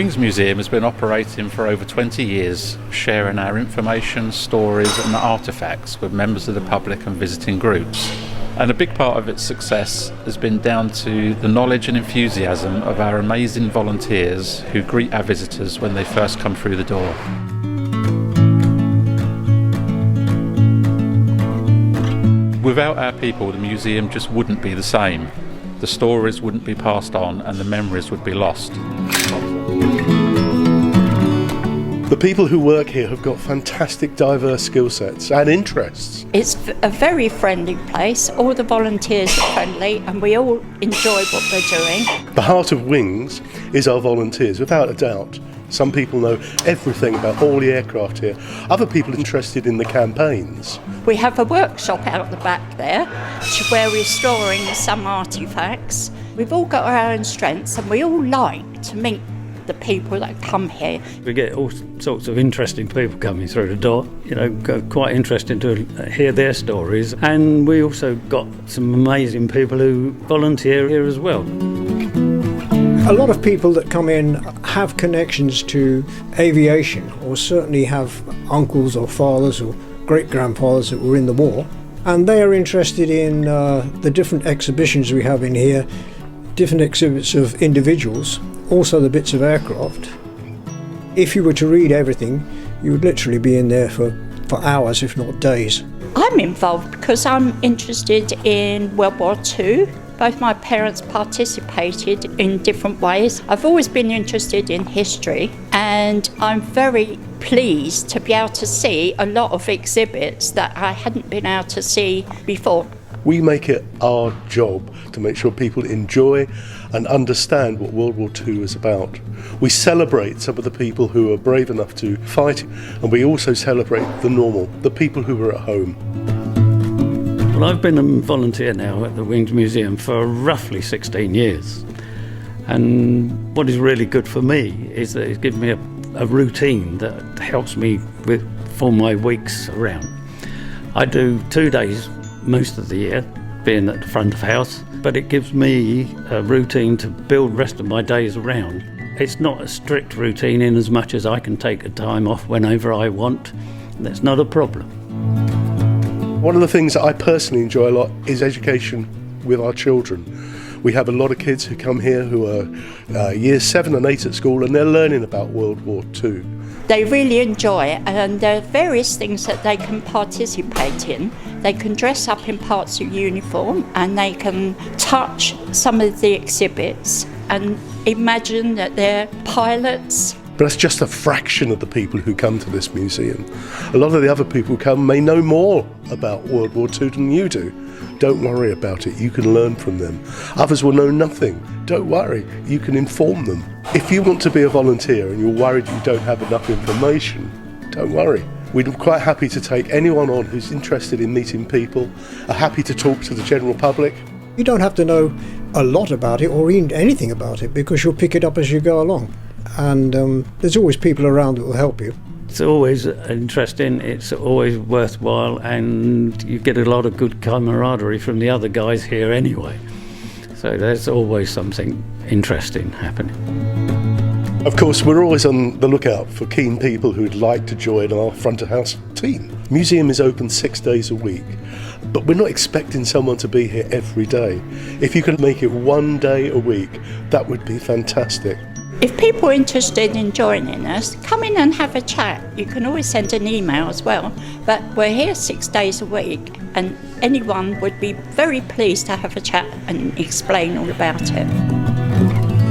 Wings Museum has been operating for over 20 years, sharing our information, stories and artefacts with members of the public and visiting groups. And a big part of its success has been down to the knowledge and enthusiasm of our amazing volunteers who greet our visitors when they first come through the door. Without our people, the museum just wouldn't be the same. The stories wouldn't be passed on and the memories would be lost. The people who work here have got fantastic diverse skill sets and interests. It's a very friendly place. All the volunteers are friendly and we all enjoy what they're doing. The heart of Wings is our volunteers, without a doubt. Some people know everything about all the aircraft here. Other people are interested in the campaigns. We have a workshop out the back there where we're storing some artefacts. We've all got our own strengths and we all like to meet the people that come here. We get all sorts of interesting people coming through the door, quite interesting to hear their stories. And we also got some amazing people who volunteer here as well. A lot of people that come in have connections to aviation, or certainly have uncles or fathers or great-grandfathers that were in the war, and they are interested in the different exhibitions we have in here, different exhibits of individuals, also the bits of aircraft. If you were to read everything, you would literally be in there for hours, if not days. I'm involved because I'm interested in World War II. Both my parents participated in different ways. I've always been interested in history, and I'm very pleased to be able to see a lot of exhibits that I hadn't been able to see before. We make it our job to make sure people enjoy and understand what World War II is about. We celebrate some of the people who are brave enough to fight, and we also celebrate the normal, the people who are at home. Well, I've been a volunteer now at the Wings Museum for roughly 16 years. And what is really good for me is that it gives me a routine that helps me for my weeks around. I do 2 days most of the year, being at the front of house, but it gives me a routine to build the rest of my days around. It's not a strict routine in as much as I can take a time off whenever I want. That's not a problem. One of the things that I personally enjoy a lot is education with our children. We have a lot of kids who come here who are years 7 and 8 at school, and they're learning about World War II. They really enjoy it, and there are various things that they can participate in. They can dress up in parts of uniform and they can touch some of the exhibits and imagine that they're pilots. But that's just a fraction of the people who come to this museum. A lot of the other people who come may know more about World War II than you do. Don't worry about it, you can learn from them. Others will know nothing. Don't worry, you can inform them. If you want to be a volunteer and you're worried you don't have enough information, don't worry. We're quite happy to take anyone on who's interested in meeting people, are happy to talk to the general public. You don't have to know a lot about it or even anything about it, because you'll pick it up as you go along. And there's always people around that will help you. It's always interesting, it's always worthwhile, and you get a lot of good camaraderie from the other guys here anyway. So there's always something interesting happening. Of course, we're always on the lookout for keen people who'd like to join our front of house team. Museum is open 6 days a week, but we're not expecting someone to be here every day. If you could make it 1 day a week, that would be fantastic. If people are interested in joining us, come in and have a chat. You can always send an email as well, but we're here 6 days a week and anyone would be very pleased to have a chat and explain all about it.